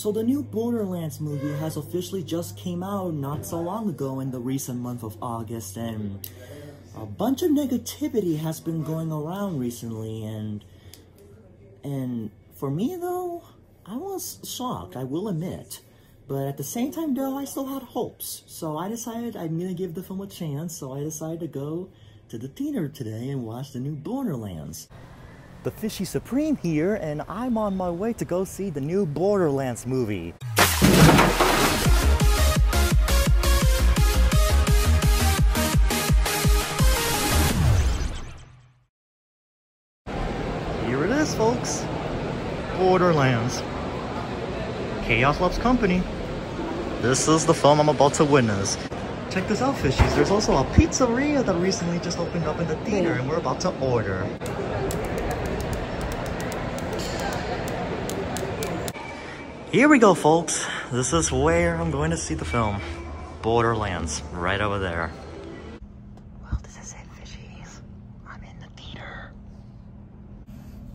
So the new Borderlands movie has officially just came out not so long ago in the recent month of August, and a bunch of negativity has been going around recently, and for me though, I was shocked, I will admit. But at the same time though, I still had hopes. So I decided I'm gonna give the film a chance, so I decided to go to the theater today and watch the new Borderlands. The Fishy Supreme here, and I'm on my way to go see the new Borderlands movie. Here it is, folks. Borderlands. Chaos loves company. This is the film I'm about to witness. Check this out, fishies. There's also a pizzeria that recently just opened up in the theater, and we're about to order. Here we go, folks. This is where I'm going to see the film. Borderlands, right over there. Well, this is it, fishies. I'm in the theater.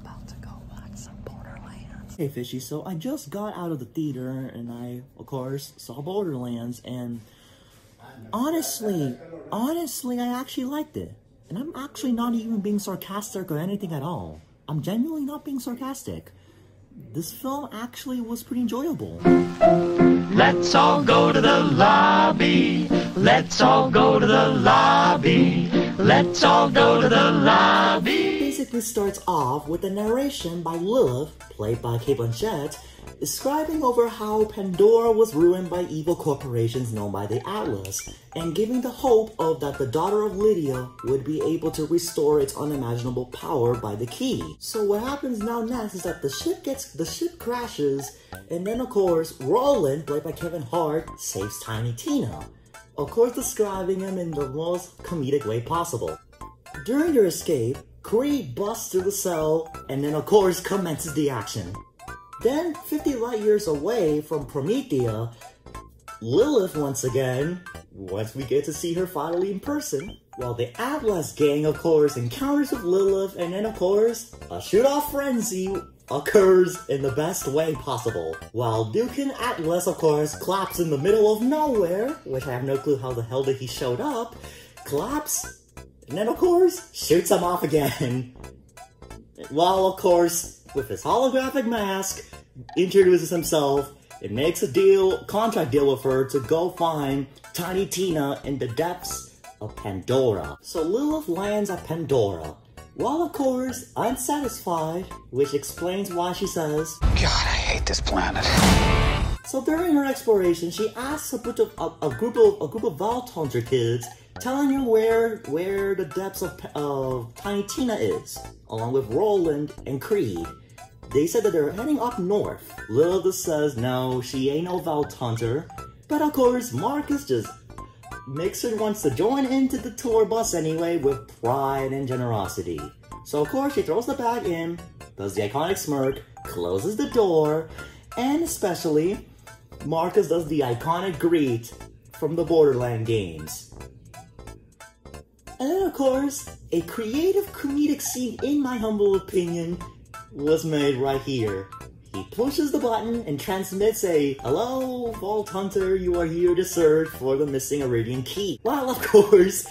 About to go watch some Borderlands. Hey, fishies, so I just got out of the theater, and I, of course, saw Borderlands, and honestly, I actually liked it. And I'm actually not even being sarcastic or anything at all. I'm genuinely not being sarcastic. This film actually was pretty enjoyable. Let's all go to the lobby. Let's all go to the lobby. Let's all go to the lobby. It basically starts off with a narration by Lilith, played by Cate Blanchett, describing over how Pandora was ruined by evil corporations known by the Atlas, and giving the hope of that the daughter of Lydia would be able to restore its unimaginable power by the key. So what happens now next is that the ship crashes, and then of course Roland, played by Kevin Hart, saves Tiny Tina, of course describing him in the most comedic way possible. During their escape, Creed busts through the cell, and then of course commences the action. Then, 50 light years away from Promethea, Lilith once again, once we get to see her finally in person, while the Atlas gang, of course, encounters with Lilith, and then, of course, a shoot-off frenzy occurs in the best way possible. While Duke and Atlas, of course, collapse in the middle of nowhere, which I have no clue how the hell that he showed up, collapse, and then, of course, shoots him off again. While, of course, with his holographic mask, introduces himself and makes a contract deal with her to go find Tiny Tina in the depths of Pandora. So Lilith lands at Pandora, while of course unsatisfied, which explains why she says, "God, I hate this planet." So during her exploration, she asks a group of Vault Hunter kids, telling her where the depths of Tiny Tina is, along with Roland and Creed. They said that they're heading up north. Lilith says no, she ain't no Vault Hunter. But of course, Marcus just wants to join into the tour bus anyway with pride and generosity. So of course, she throws the bag in, does the iconic smirk, closes the door, and especially, Marcus does the iconic greet from the Borderlands games. And then of course, a creative comedic scene, in my humble opinion, was made right here. He pushes the button and transmits a, "Hello, Vault Hunter, you are here to search for the missing Iridian key." While of course,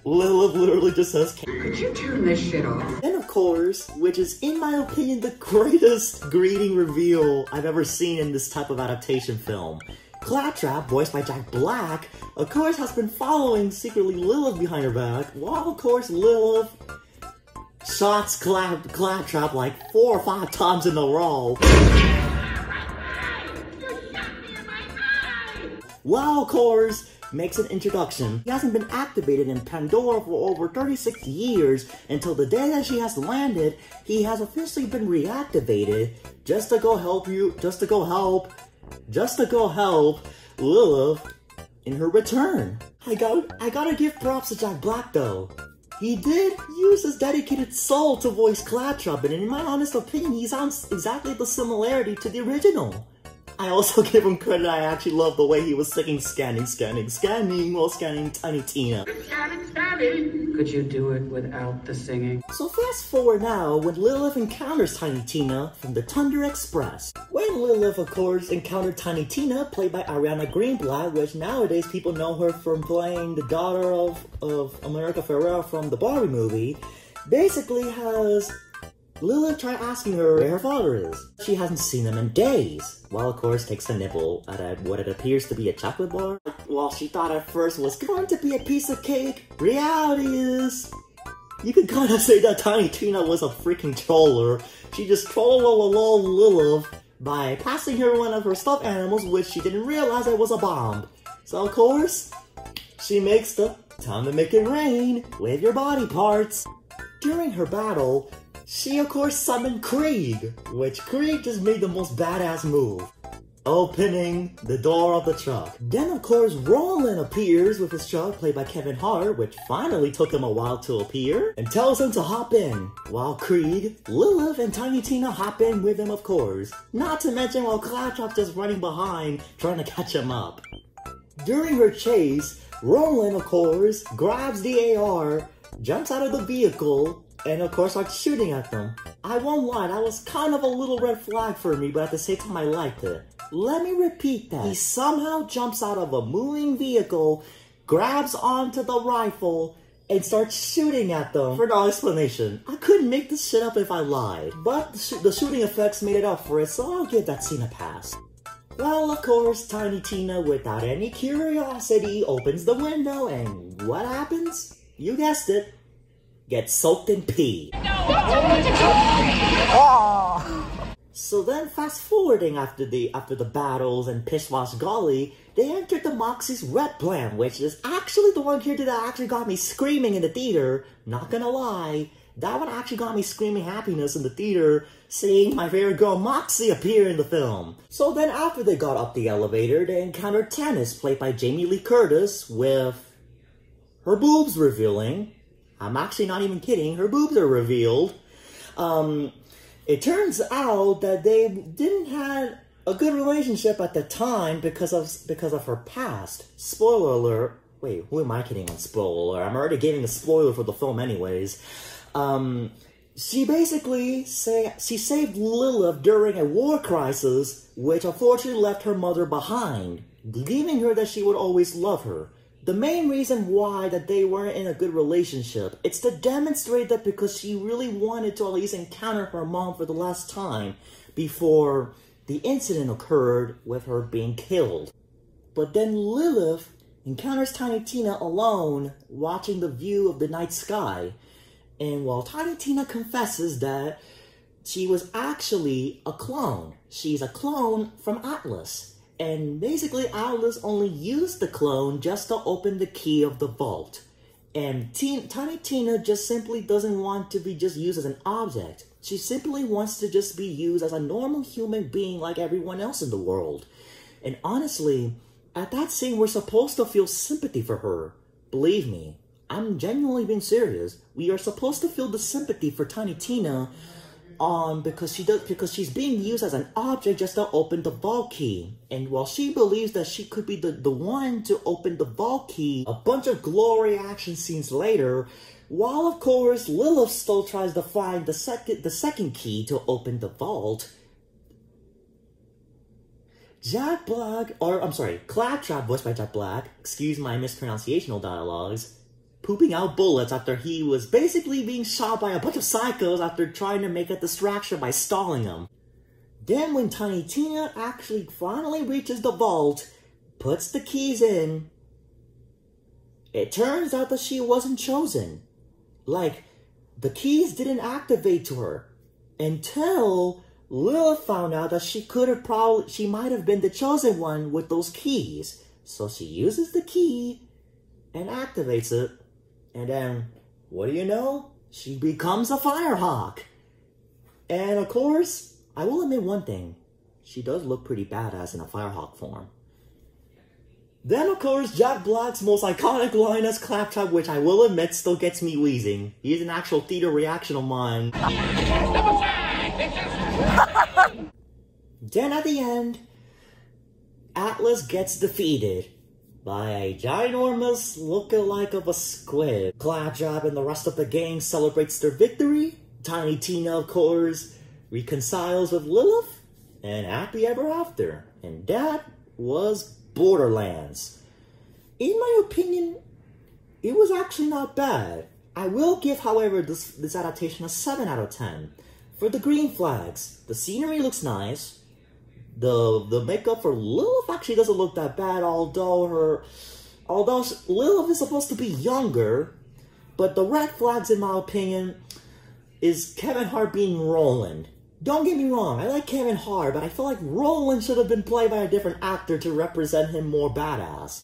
Lilith literally just says, "Could you turn this shit off?" And of course, which is in my opinion the greatest greeting reveal I've ever seen in this type of adaptation film. Claptrap, voiced by Jack Black, of course has been following secretly Lilith behind her back, while of course Lilith shots Claptrap like 4 or 5 times in a row. While of course makes an introduction. He hasn't been activated in Pandora for over 36 years. Until the day that she has landed, he has officially been reactivated just to go help Lilith in her return. I gotta give props to Jack Black though. He did use his dedicated soul to voice Claptrap, and in my honest opinion, he sounds exactly the similarity to the original. I also give him credit, I actually love the way he was singing scanning, scanning, scanning while scanning Tiny Tina. Scanning, scanning. Could you do it without the singing? So fast forward now when Lilith encounters Tiny Tina from the Thunder Express. When Lilith, of course, encountered Tiny Tina, played by Ariana Greenblatt, which nowadays people know her from playing the daughter of America Ferrera from the Barbie movie, basically has Lilith tried asking her where her father is. She hasn't seen him in days. While of course takes a nibble at what it appears to be a chocolate bar. While she thought at first was going to be a piece of cake, reality is, you could kind of say that Tiny Tina was a freaking troller. She just trolled along Lilith by passing her one of her stuffed animals, which she didn't realize it was a bomb. So of course, she makes the time to make it rain with your body parts. During her battle, she of course summoned Krieg, which Krieg just made the most badass move, opening the door of the truck. Then of course Roland appears with his truck, played by Kevin Hart, which finally took him a while to appear, and tells him to hop in, while Krieg, Lilith, and Tiny Tina hop in with him of course, not to mention while Claptrap just running behind, trying to catch him up. During her chase, Roland of course grabs the AR, jumps out of the vehicle, and of course starts shooting at them. I won't lie, that was kind of a little red flag for me, but at the same time I liked it. Let me repeat that. He somehow jumps out of a moving vehicle, grabs onto the rifle, and starts shooting at them for no explanation. I couldn't make this shit up if I lied, but the shooting effects made it up for it, so I'll give that scene a pass. Well, of course, Tiny Tina, without any curiosity, opens the window, and what happens? You guessed it. Gets soaked in pee. So then, fast forwarding after the battles and piss wash golly, they entered the Moxie's red plan, which is actually the one here that actually got me screaming in the theater. Not gonna lie, that one actually got me screaming happiness in the theater, seeing my favorite girl Moxie appear in the film. So then, after they got up the elevator, they encountered Tennis, played by Jamie Lee Curtis, with her boobs revealing. I'm actually not even kidding, her boobs are revealed. It turns out that they didn't have a good relationship at the time because of her past. Spoiler alert. Wait, who am I kidding on spoiler alert? I'm already giving a spoiler for the film anyways. She basically she saved Lilith during a war crisis, which unfortunately left her mother behind, leaving her that she would always love her. The main reason why that they weren't in a good relationship, it's to demonstrate that because she really wanted to at least encounter her mom for the last time before the incident occurred with her being killed. But then Lilith encounters Tiny Tina alone, watching the view of the night sky. And while Tiny Tina confesses that she was actually a clone. She's a clone from Atlas. And basically, Atlas only used the clone just to open the key of the vault. And Tiny Tina just simply doesn't want to be just used as an object. She simply wants to just be used as a normal human being like everyone else in the world. And honestly, at that scene, we're supposed to feel sympathy for her. Believe me, I'm genuinely being serious. We are supposed to feel the sympathy for Tiny Tina because she's being used as an object just to open the vault key. And while she believes that she could be the one to open the vault key, a bunch of glory action scenes later, while of course Lilith still tries to find the second key to open the vault, Claptrap, voiced by Jack Black, excuse my mispronunciational dialogues, pooping out bullets after he was basically being shot by a bunch of psychos after trying to make a distraction by stalling them. Then when Tiny Tina actually finally reaches the vault, puts the keys in, it turns out that she wasn't chosen. Like, the keys didn't activate to her until Lilith found out that she might have been the chosen one with those keys. So she uses the key and activates it. And then, what do you know? She becomes a Firehawk. And of course, I will admit one thing. She does look pretty badass in a Firehawk form. Then of course, Jack Black's most iconic line as Claptrap, which I will admit still gets me wheezing. He's an actual theater reaction of mine. Then at the end, Atlas gets defeated by a ginormous lookalike of a squid. Claptrap and the rest of the gang celebrates their victory. Tiny Tina, of course, reconciles with Lilith, and happy ever after. And that was Borderlands. In my opinion, it was actually not bad. I will give, however, this adaptation a 7 out of 10. For the green flags, the scenery looks nice. The makeup for Lilith actually doesn't look that bad, although Lilith is supposed to be younger. But the red flags, in my opinion, is Kevin Hart being Roland. Don't get me wrong, I like Kevin Hart, but I feel like Roland should have been played by a different actor to represent him more badass.